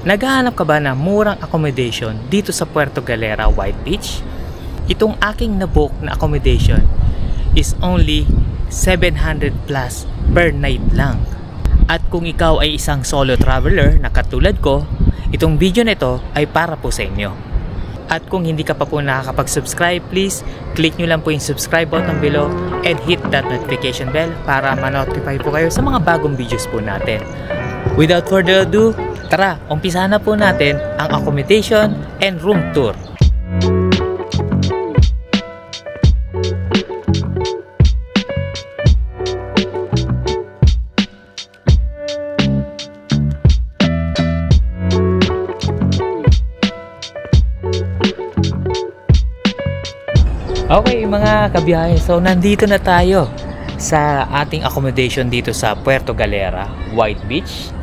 Naghahanap ka ba ng murang accommodation dito sa Puerto Galera, White Beach? Itong aking nabook na accommodation is only 700 plus per night lang. At kung ikaw ay isang solo traveler na katulad ko, itong video na ito ay para po sa inyo. At kung hindi ka pa po nakakapag-subscribe, please click nyo lang po yung subscribe button below and hit that notification bell para ma-notify po kayo sa mga bagong videos po natin. Without further ado, tara, umpisahan na po natin ang accommodation and room tour. Okay mga kabiyahe, so nandito na tayo sa ating accommodation dito sa Puerto Galera, White Beach.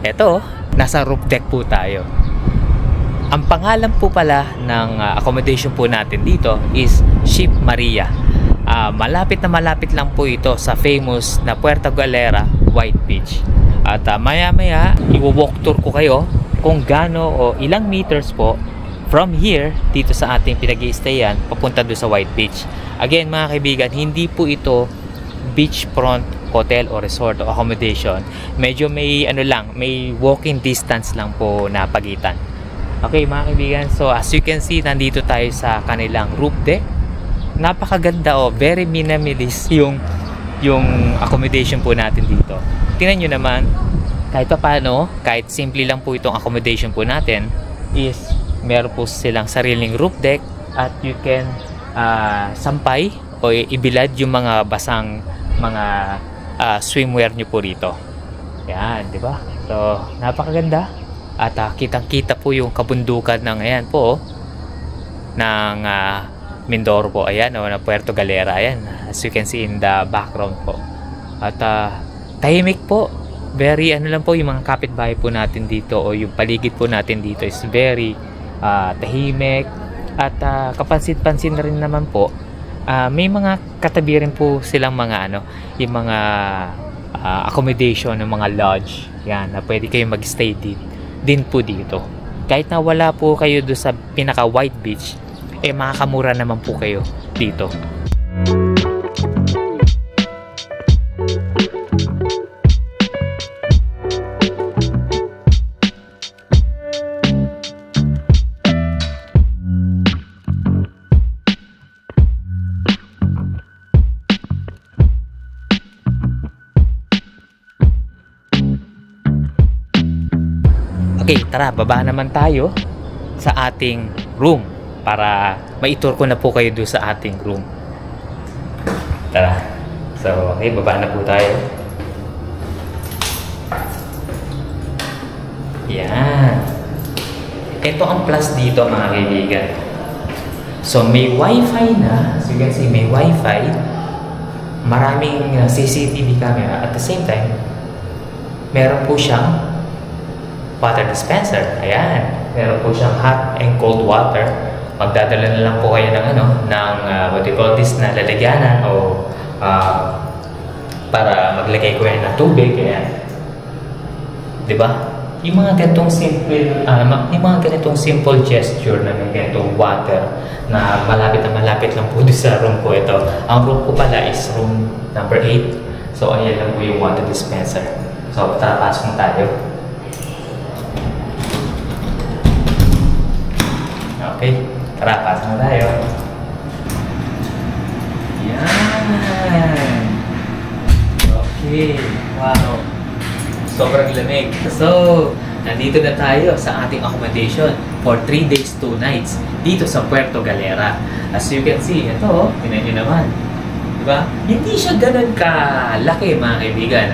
Eto, nasa roof deck po tayo. Ang pangalan po pala ng accommodation po natin dito is Ship Maria. Malapit na malapit lang po ito sa famous na Puerto Galera, White Beach. At maya maya, i-walk tour ko kayo kung gaano o ilang meters po from here, dito sa ating pinag-i-stayan, papunta doon sa White Beach. Again mga kaibigan, hindi po ito beachfront hotel o resort o accommodation. Medyo may may walking distance lang po na pagitan. Okay mga kaibigan, so as you can see, nandito tayo sa kanilang roof deck. Napakaganda very minimalist yung accommodation po natin dito. Tingnan nyo naman, kahit pa paano, kahit simple lang po itong accommodation po natin, is meron po silang sariling roof deck at you can sampay o ibilad yung mga basang mga swimwear nyo po rito. Yan, di ba? So, napakaganda. At kitang-kita po yung kabundukan ng ayan po ng Mindoro po, ayan, o na Puerto Galera, ayan, as you can see in the background po. At tahimik po. Very lang po yung mga kapitbahay po natin dito o yung paligid po natin dito is very tahimik at kapansin-pansin na rin naman po, may mga katabi rin po silang mga yung mga accommodation ng mga lodge, yan, na pwede kayong mag-stay din po dito. Kahit na wala po kayo doon sa pinaka White Beach, makakamura naman po kayo dito. Okay, tara, baba naman tayo sa ating room para maitur ko na po kayo doon sa ating room. Tara. So, okay, baba na po tayo. Yan. Ito ang plus dito mga kaibigan. So, may wifi na. As you can see, may wifi. Maraming CCTV camera. At the same time, meron po siyang water dispenser. Ayan. Meron po siyang hot and cold water. Magdadala na lang po kayo ng what do you call this, na lalagyanan o para maglagay ko yan ng tubig. Ayan. Diba? Yung mga ganitong simple gesture na may ganitong water na malapit lang po sa room po ito. Ang room ko pala is room number 8. So, ayan lang po yung water dispenser. So, tara, pasok na tayo. Okay, tara, pasok na tayo. Yan. Okay, wow. Sobrang lamig. So, nandito na tayo sa ating accommodation for 3 days, 2 nights dito sa Puerto Galera. As you can see, ito, tingnan nyo naman. Diba? Hindi siya ganun kalaki mga kaibigan,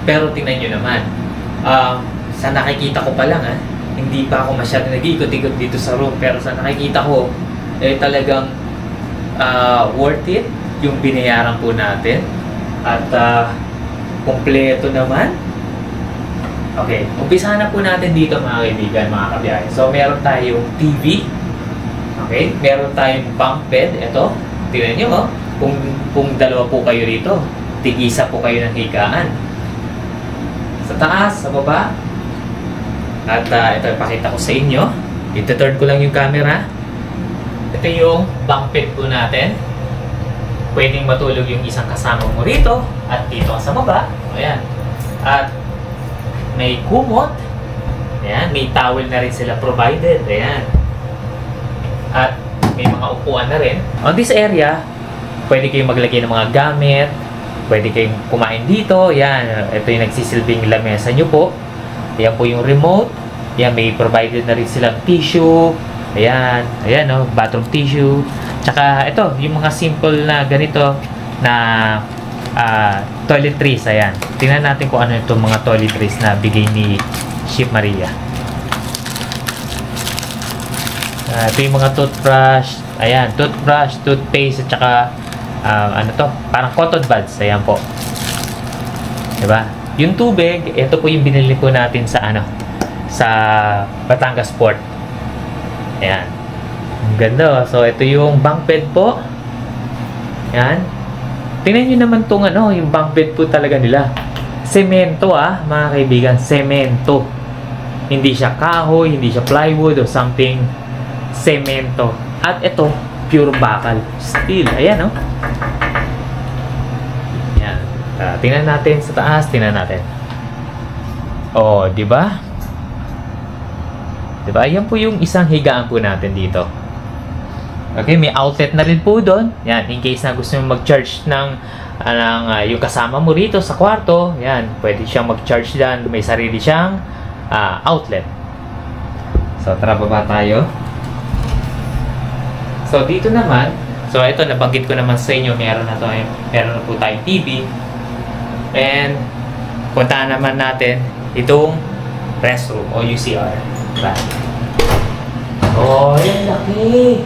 pero tingnan nyo naman. Sa nakikita ko pa lang, hindi pa ako masyado nag-iikot-ikot dito sa room, pero sa nakikita ko, talagang worth it yung binayaran po natin. At kompleto naman. Okay, umpisahan na po natin dito mga kaibigan, mga kabiyahe. So, meron tayong TV. Okay, meron tayong bunk bed. Ito, tingnan nyo, kung dalawa po kayo rito, tig-isa po kayo ng higaan. Sa taas, sa baba, At ito ipakita ko sa inyo. Ito-turn ko lang yung camera. Ito yung bunk bed po natin. Pwedeng matulog yung isang kasama mo rito at dito sa baba. Ayan. At may kumot. Ayan. May towel na rin sila provided. Ayan. At may mga upuan na rin. On this area, pwede kayong maglagay ng mga gamit. Pwede kayong kumain dito. Ayan. Ito yung nagsisilbing lamesa nyo po. Ayan po yung remote. Ayan. May provided na rin silang tissue. Ayan. Ayan o. Bathroom tissue. Tsaka ito. Yung mga simple na ganito na toiletries. Ayan. Tingnan natin kung ano itong mga toiletries na bigay ni Ship Maria. Ito yung mga toothbrush. Ayan, toothbrush, toothpaste, at saka ano to, parang cotton buds. Ayan po. Diba? Yung tubig, ito po yung binili po natin sa sa Batangas Port. Ayan. Ang ganda. So, ito yung bunk bed po. Ayan. Tingnan nyo naman itong yung bunk bed po talaga nila. Semento mga kaibigan. Semento. Hindi siya kahoy, hindi siya plywood or something. Semento. At ito, pure bakal. Steel. Ayan, Ayan. Tingnan natin sa taas. Tingnan natin. Oh, di ba? Di ba? Ayan po yung isang higaan po natin dito. Okay, may outlet na rin po doon. Yan, in case na gusto mo mag-charge ng yung kasama mo rito sa kwarto. Yan, pwede siyang mag-charge dyan. May sarili siyang outlet. So, tara baba tayo. So, dito naman, so ito, nabanggit ko naman sa inyo, meron na po tayong TV. And, puntaan naman natin itong restroom o UCR. Diba? Oh, yan laki!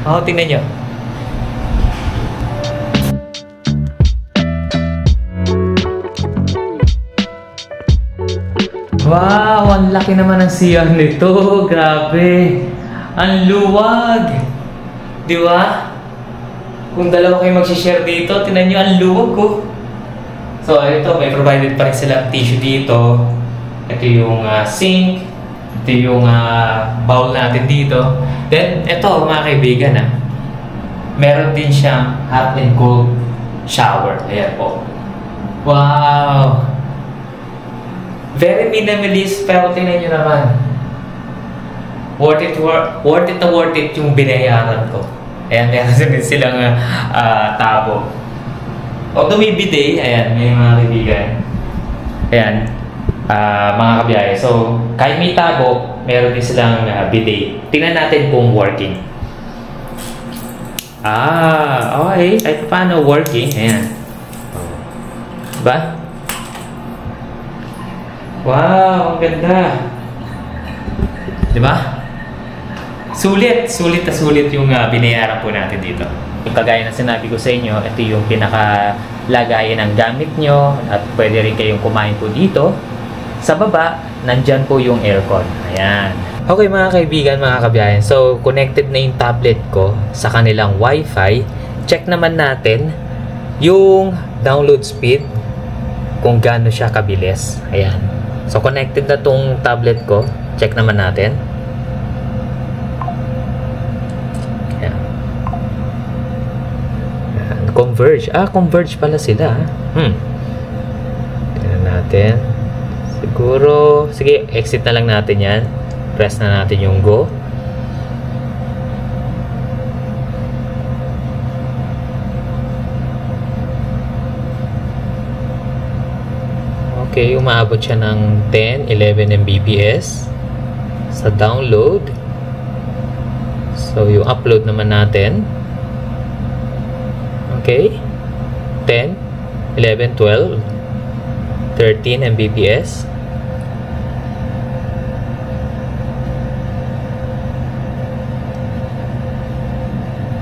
Oh, tingnan nyo. Wow, ang laki naman ng CR nito. Grabe. Ang luwag. Di ba? Kung dalawa kayo mag-share dito, tingnan nyo ang luwag ko. So, ito, may provided pa rin silang tissue dito. Ito yung sink. Ito yung bowl natin dito. Then, ito, mga kaibigan, meron din siyang hot and cold shower. Ayan po. Wow! Very minimalist, pero tingnan nyo naman. Worth it yung binayaran ko. Ayan, meron din silang tabo. Although may bidet, ayan, may mga kaibigan. Ayan, mga kabiyahe. So, kahit may tabo, meron din silang bidet. Tingnan natin kung working. Okay. Ay, paano working? Ayan. Diba? Wow, ang ganda. Diba? Sulit yung binayaran po natin dito. Yung kagaya na sinabi ko sa inyo, ito yung pinakalagayan ng gamit nyo at pwede rin kayong kumain po dito. Sa baba, nandyan po yung aircon. Ayan. Okay mga kaibigan, mga kabiyayan. So, connected na yung tablet ko sa kanilang Wi-Fi. Check naman natin yung download speed kung gaano siya kabilis. Ayan. So, connected na tong tablet ko. Check naman natin. Ayan. Converge. Converge pala sila. Tingnan natin. Siguro, sige, exit na lang natin yan. Press na natin yung go. Okay, umaabot siya ng 10, 11 Mbps sa download. So, yung upload naman natin. Okay. 10, 11, 12, 13 Mbps.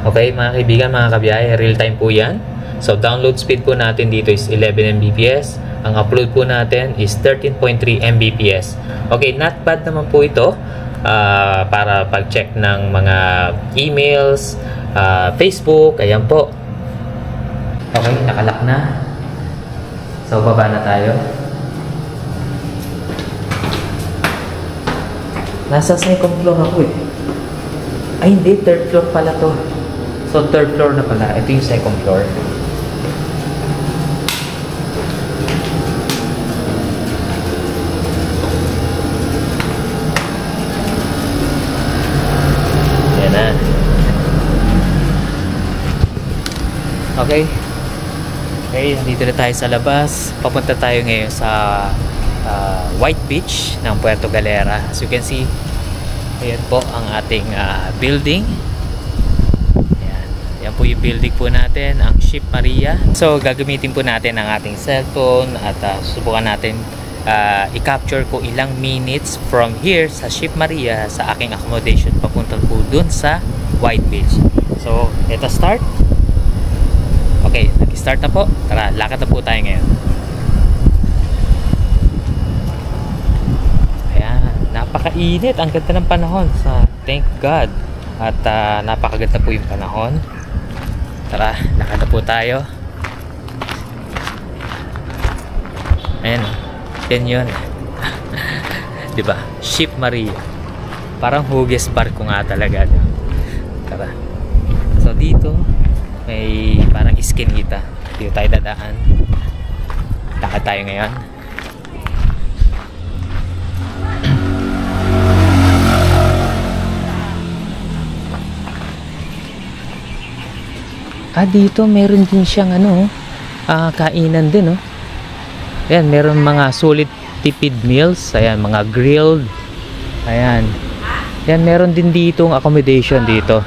Okay, mga kaibigan, mga kabiyahe, real time po yan. So, download speed po natin dito is 11 Mbps. Ang upload po natin is 13.3 Mbps. Okay, not bad naman po ito para pag-check ng mga emails, Facebook, ayan po. Okay, nakalock na. So, baba na tayo. Nasa second floor ako eh. Ay hindi, third floor pala to. So third floor na pala. Ito yung second floor. Yan na. Okay. Okay, dito na tayo sa labas. Papunta tayo ngayon sa White Beach ng Puerto Galera. As you can see, ayan po ang ating building. Ayan. Ayan po yung building po natin, ang Ship Maria. So gagamitin po natin ang ating cellphone at susubukan natin i-capture ko ilang minutes from here sa Ship Maria sa aking accommodation papunta po dun sa White Beach. So ito start. Okay, nag-start na po. Tara, lakad na po tayo ngayon. Ayan, napakainit. Ang ganda ng panahon. Thank God. At napakaganda po yung panahon. Tara, lakad na po tayo. Ayan, yan yun. Diba? Ship Maria. Parang hugis barko nga talaga. Tara. So dito may parang iskinita. Dito tayo dadaan. Lakad tayo ngayon. Dito meron din siyang kainan din, oh. Ayan, meron mga solid tipid meals. Ayan, mga grilled. Ayan. Ayan, meron din ditong accommodation dito.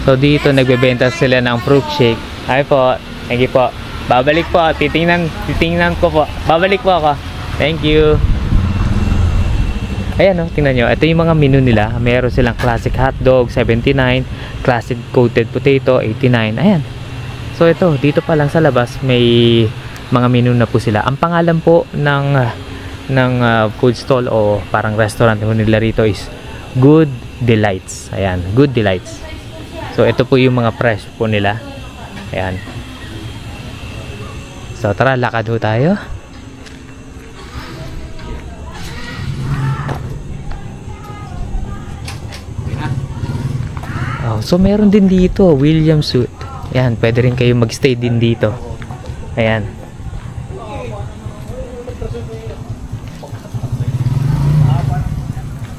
So dito nagbebenta sila ng fruit shake. Ay po, thank you po. Babalik po, titingnan ko po. Babalik po ako. Thank you. Ayan, tingnan nyo. Ito yung mga menu nila. Meron silang classic hotdog, 79. Classic coated potato, 89. Ayan. So ito, dito pa lang sa labas may mga menu na po sila. Ang pangalan po ng food stall o parang restaurant nila rito is Good Delights. Ayan, Good Delights. So ito po yung mga price po nila. Ayan. So tara, lakad ho tayo. So meron din dito William Suite. Ayan, pwede rin kayo magstay din dito. Ayan.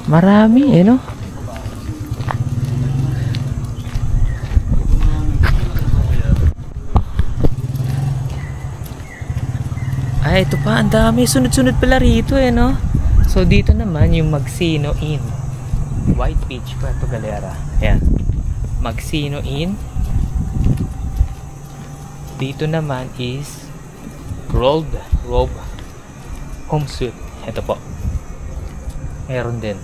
Marami no? Ito pa, ang dami. Sunod-sunod pala rito no? So dito naman yung Magsino Inn, White Beach, Puerto Galera. Ayan, Magsino Inn. Dito naman is Robe Home Suite. Ito po, meron din.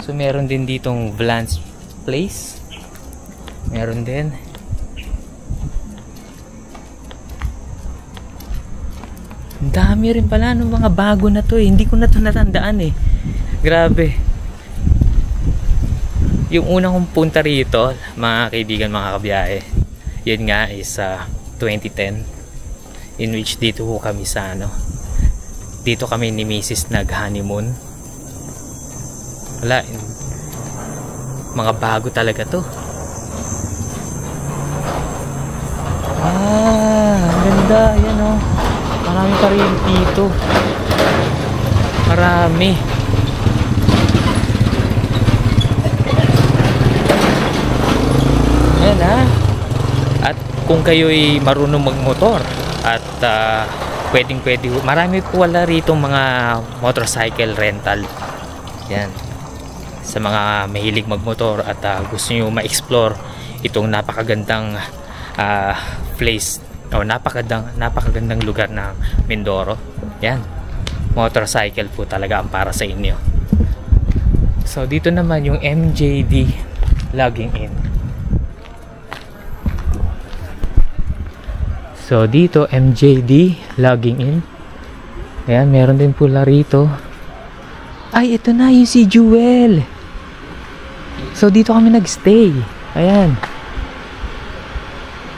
So meron din ditong Vlance Place. Meron din. Dami rin pala ng mga bago na to eh. Hindi ko na to natandaan eh. Grabe. Yung unang kong punta rito, mga kaibigan, mga kabiyahe, yun nga is 2010, in which dito ko kami sa dito kami ni Mrs. nag-honeymoon. Wala, mga bago talaga to. Ang ganda. Yan oh. Marami pa rin dito. Marami. Ayan At kung kayo'y marunong magmotor at pwede, marami po wala rito mga motorcycle rental. Yan. Sa mga mahilig magmotor at gusto nyo ma-explore itong napakagandang place o napakagandang lugar ng Mindoro. Yan, motorcycle po talaga ang para sa inyo. So dito naman yung MJD Logging In. So dito MJD Logging In. Ayan, meron din pula rito. Ay, ito na yung si Jewel. So dito kami nagstay. Ayan,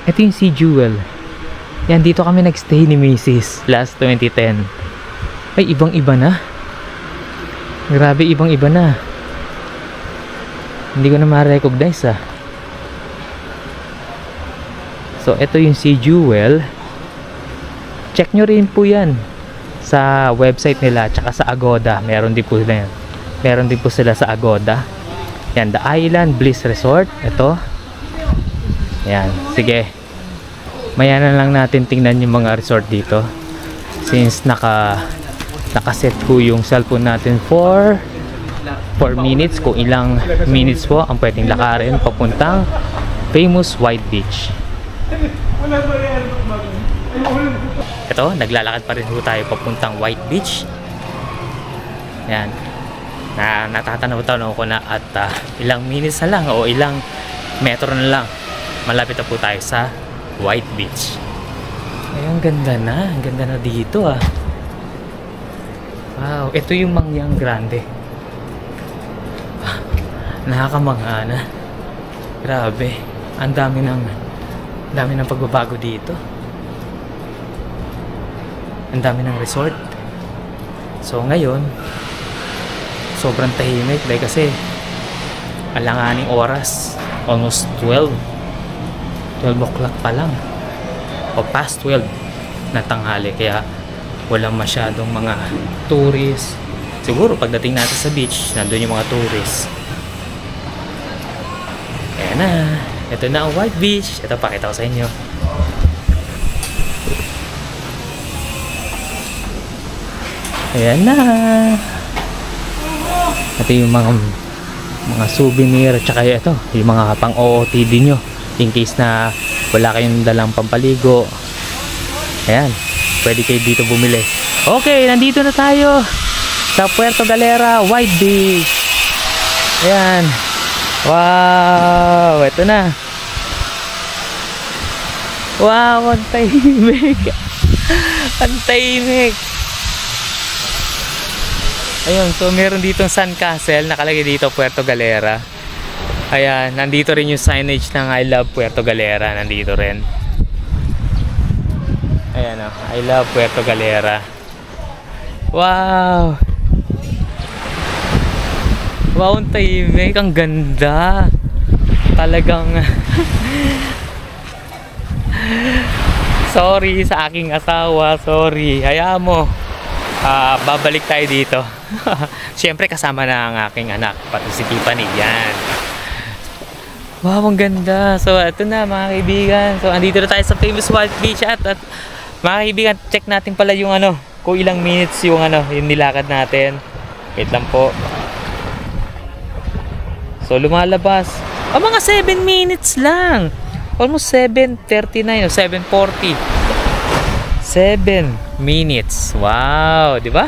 ito yung si Jewel. Yan, dito kami nagstay ni Mrs. last 2010. Ay, ibang-iba na. Grabe, ibang-iba na. Hindi ko na ma-recognize ah. So, ito yung Sea Jewel. Check nyo rin po yan sa website nila, tsaka sa Agoda. Meron din po sila yan. Meron din po sila sa Agoda. Yan, The Island Bliss Resort. Ito. Yan, sige. Maya na lang natin tingnan yung mga resort dito. Since nakaset po yung cellphone natin for 4 minutes. Kung ilang minutes po ang pwedeng lakarin papuntang famous White Beach. Ito, naglalakad pa rin po tayo papuntang White Beach. Yan. Natatanaw-tanaw ko na at ilang minutes na lang o ilang metro na lang. Malapit na po tayo sa White Beach. Ay, ang ganda na. Ang ganda na dito ah. Wow, ito yung Mangyang Grande. Nakakamangha na. Grabe. Ang dami ng pagbabago dito. Ang dami ng resort. So ngayon, sobrang tahimik dahil kasi alanganing oras. Almost 12 o'clock pa lang. O past 12 na tanghali. Kaya walang masyadong mga tourists. Siguro pagdating natin sa beach, nandun yung mga tourists. Ayan na. Ito na ang White Beach. Ito, pakita ko sa inyo. Ayan na. Ito yung mga souvenir. Tsaka ito, yung mga pang-OOTD nyo. In case na wala kayong dalang pampaligo. Ayan. Pwede kayo dito bumili. Okay, nandito na tayo sa Puerto Galera, White Beach. Ayan. Wow, ito na. Wow, ang tahimik. Ang tahimik. Ayun, so meron ditong Sun Castle, nakalagay dito Puerto Galera. Ayan, nandito rin yung signage ng I Love Puerto Galera, nandito rin. Ayan o, I Love Puerto Galera. Wow. Wow, ang tahimik. Ang ganda. Talagang sorry sa aking asawa. Sorry. Hayaan mo. Babalik tayo dito. Siyempre kasama na ang aking anak. Pati si Tiffany. Yan. Wow, ang ganda. So, ito na mga kaibigan. So, andito na tayo sa famous White Beach. At mga kaibigan, check natin pala yung kung ilang minutes yung yung nilakad natin. Wait lang po. So, lumalabas. Mga 7 minutes lang. Almost 7:39 o 7:40. 7 minutes. Wow, di ba?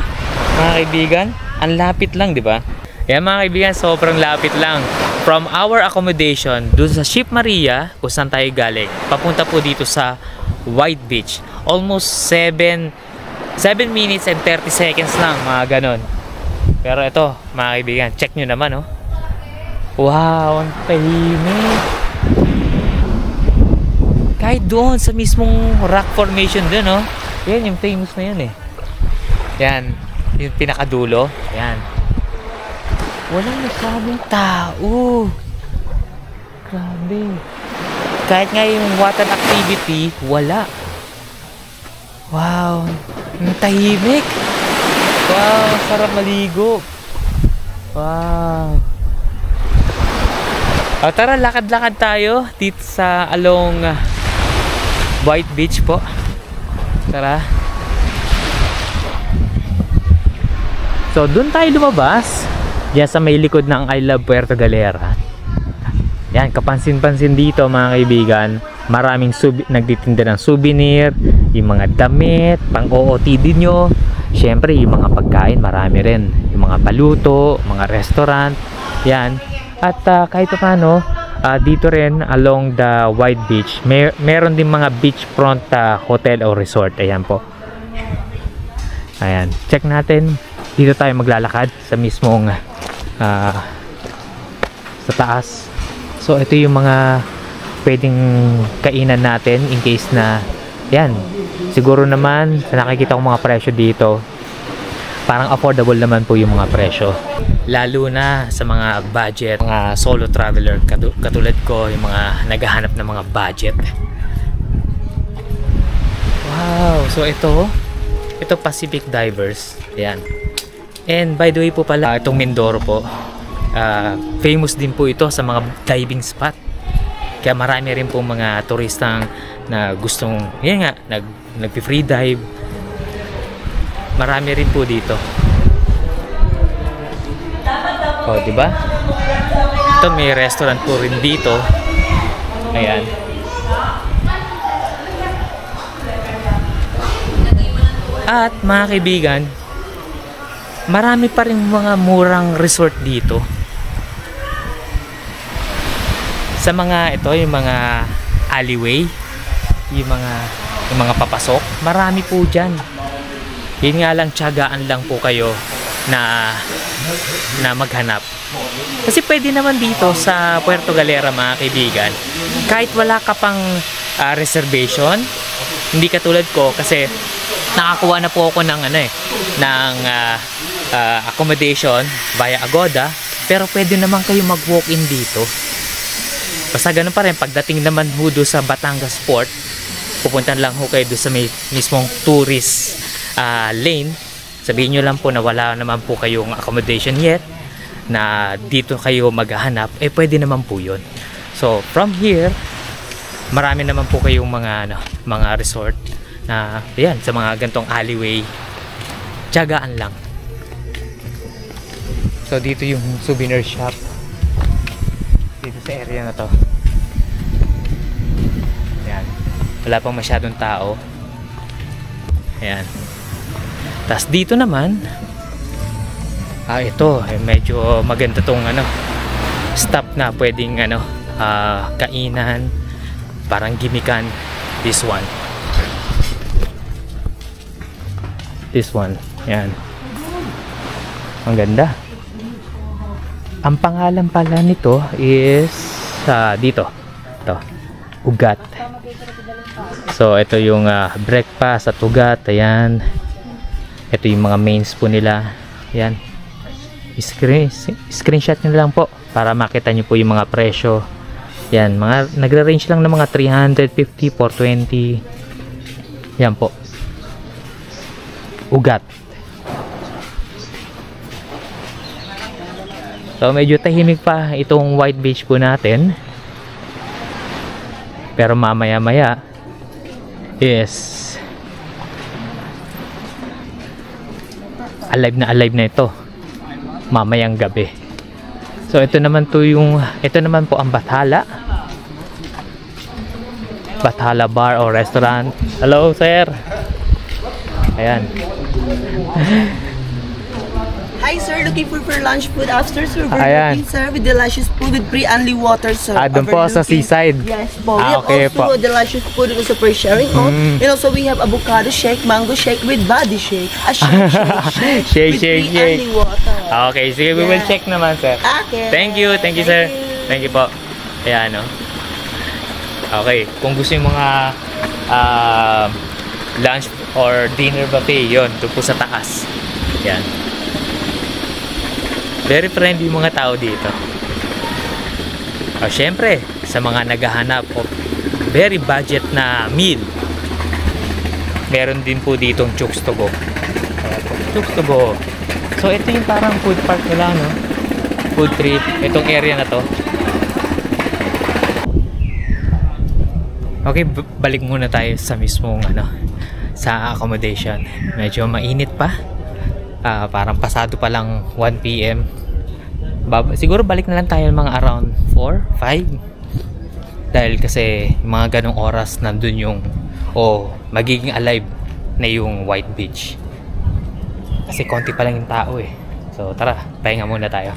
Mga kaibigan, ang lapit lang, di ba? Kaya mga kaibigan, sobrang lapit lang. From our accommodation, dun sa Ship Maria, kung saan tayo galing, papunta po dito sa White Beach. Almost 7 minutes and 30 seconds lang, mga ganon. Pero ito, mga kaibigan, check nyo naman, oh. Wow, ang tahimik. Kahit doon sa mismong rock formation dun, oh. Yan, yung famous na yun, eh. Yan, yung pinakadulo. Yan. Walang masyadong tao. Grabe. Kahit nga yung water activity, wala. Wow, ang tahimik. Wow, sarap maligo. Wow. Tara, lakad-lakad tayo dito sa along White Beach po. Tara. So, dun tayo lumabas. Diyan sa may likod ng I Love Puerto Galera. Yan, kapansin-pansin dito mga kaibigan. Maraming nagtitinda ng souvenir, yung mga damit, pang-OOTD nyo. Siyempre, yung mga pagkain, marami rin. Yung mga paluto, mga restaurant. Yan. At kahit paano, dito rin along the White Beach, meron din mga beachfront hotel o resort. Ayan po. Ayan. Check natin. Dito tayo maglalakad sa mismong sa taas. So, ito yung mga pwedeng kainan natin in case na yan. Siguro naman, sa nakikita kong mga presyo dito, parang affordable naman po yung mga presyo. Lalo na sa mga budget, mga solo traveler katulad ko, yung mga naghahanap ng mga budget. Wow! So ito Pacific Divers. Ayan. And by the way po pala, itong Mindoro po, famous din po ito sa mga diving spot. Kaya marami rin po mga turistang na gustong, yan nga, nag-free dive. Marami rin po dito. O, diba? Ito, may restaurant po rin dito. Ayan. At mga kaibigan, marami pa rin mga murang resort dito. Sa mga ito, yung mga alleyway, yung mga papasok, marami po dyan. Yun nga lang, tiyagaan lang po kayo na maghanap. Kasi pwede naman dito sa Puerto Galera, mga kaibigan, kahit wala ka pang reservation, hindi katulad ko kasi nakakuha na po ako ng accommodation via Agoda, pero pwede naman kayo mag-walk-in dito. Basta ganun pa rin, pagdating naman ho doon sa Batangas Port, pupunta lang ho kayo doon sa mismong tourist lane. Sabihin nyo lang po na wala naman po kayong accommodation yet, na dito kayo maghahanap, pwede naman po yun. So from here, marami naman po kayong mga resort na yan, sa mga gantong alleyway. Tiyagaan lang. So dito yung souvenir shop dito sa area na to. Ayan, wala pang masyadong tao. Ayan. Tas dito naman, ito, medyo maganda tong stop na pwedeng kainan, parang gimikan. This one, yan, ang ganda. Ang pangalan pala nito is dito, ito, Ugat. So ito yung breakfast at Ugat. Ayan, ito yung mga mains po nila. Ayan, screenshot nyo lang po para makita nyo po yung mga presyo. Yan, nagre-range lang ng mga 350, 420. Yan po, Ugat. So medyo tahimik pa itong White Beach po natin, pero mamaya yes, alive na ito mamayang gabi. So ito naman po ang Bathala Bar or Restaurant. Hello sir. Ayan. Hi sir, looking for lunch food after sir. Ayan. Sir, with delicious food with free only water sir. Doon po sa seaside. Yes po. We Okay have also po. delicious food also for sharing. And also we have avocado shake, mango shake with body shake. A shake with free only water. Okay, sige, we will check naman sir. Okay. Thank you sir. Thank you po. Ayan, no. Okay, kung gusto yung mga lunch or dinner buffet, yun, doon po sa taas. Ayan. Very friendly yung mga tao dito. Syempre, sa mga naghahanap of very budget na meal, meron din po ditong Chooks to Go. Chooks to Go. So ito yung parang food park nila, no? Food trip, itong area na to. Okay, balik muna tayo sa mismong sa accommodation. Medyo mainit pa. Parang pasado pa lang 1 PM. Siguro balik na lang tayo mga around 4, 5. Dahil kasi mga ganong oras nandun yung magiging alive na yung White Beach. Kasi konti pa lang yung tao eh. So tara, pahinga muna tayo.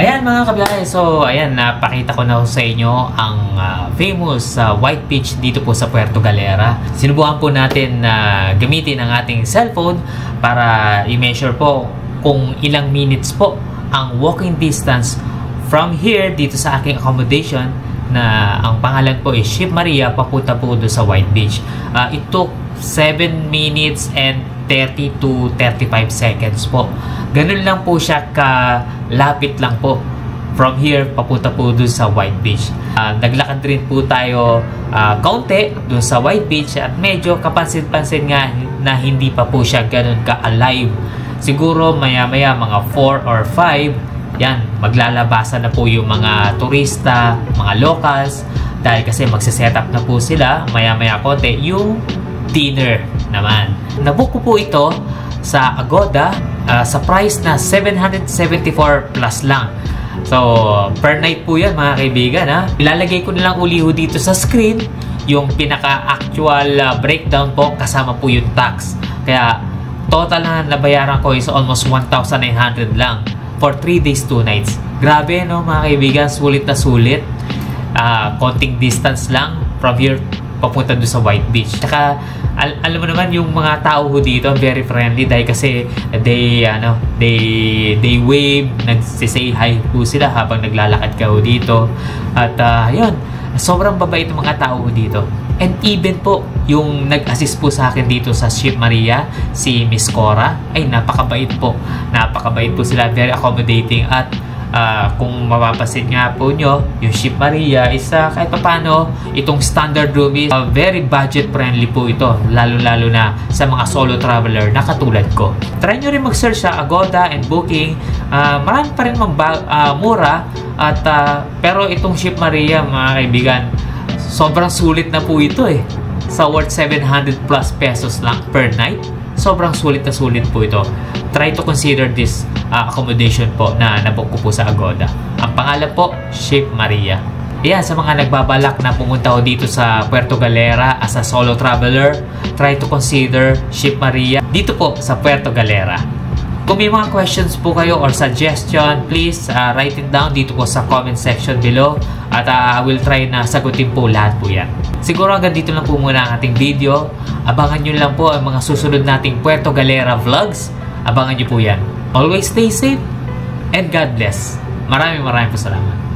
Ayan mga kabiyahe, so ayan, napakita ko na sa inyo ang famous White Beach dito po sa Puerto Galera. Sinubukan po natin na gamitin ang ating cellphone para i-measure po kung ilang minutes po ang walking distance from here dito sa aking accommodation na ang pangalan po is Ship Maria papunta po doon sa White Beach. It took 7 minutes and 30 to 35 seconds po. Ganun lang po siya kalapit lang po. From here, papunta po dun sa White Beach. Naglakad rin po tayo kaunti dun sa White Beach at medyo kapansin-pansin nga na hindi pa po siya ganun ka-alive. Siguro maya-maya mga 4 or 5, yan, maglalabasan na po yung mga turista, mga locals, dahil kasi magsiset up na po sila maya-maya konti yung dinner naman. Nabook ko po ito sa Agoda sa price na 774 plus lang. So, per night po yan mga kaibigan ha. Ilalagay ko na lang uli dito sa screen yung pinaka-actual breakdown po kasama po yung tax. Kaya, total na nabayaran ko is almost 1,900 lang for 3 days, 2 nights. Grabe no mga kaibigan, sulit na sulit. Konting distance lang from here papunta doon sa White Beach. Tsaka, alam mo naman yung mga tao dito very friendly dahil kasi they wave, nagsisay hi po sila habang naglalakad ka dito. At yun, sobrang babait ng mga tao dito. And even po, yung nag-assist po sa akin dito sa Ship Maria, si Miss Cora, ay napakabait po. Napakabait po sila, very accommodating. At kung mapapasin nga po nyo, yung Ship Maria is kahit paano, itong standard room is very budget friendly po ito, lalo-lalo na sa mga solo traveler na katulad ko. Try nyo rin mag-search sa Agoda and Booking. Marami pa rin mura at pero itong Ship Maria mga kaibigan, sobrang sulit na po ito sa worth 700 plus pesos lang per night. Sobrang sulit na sulit po ito. Try to consider this accommodation po na nabook ko po sa Agoda. Ang pangalan po, Ship Maria. Ayan, sa mga nagbabalak na pumunta ko dito sa Puerto Galera as a solo traveler, try to consider Ship Maria dito po sa Puerto Galera. Kung may mga questions po kayo or suggestion, please write it down dito po sa comment section below at I will try na sagutin po lahat po yan. Siguro hanggang dito lang po muna ang ating video. Abangan nyo lang po ang mga susunod nating Puerto Galera vlogs. Abangan nyo po yan. Always stay safe and God bless. Maraming po salamat.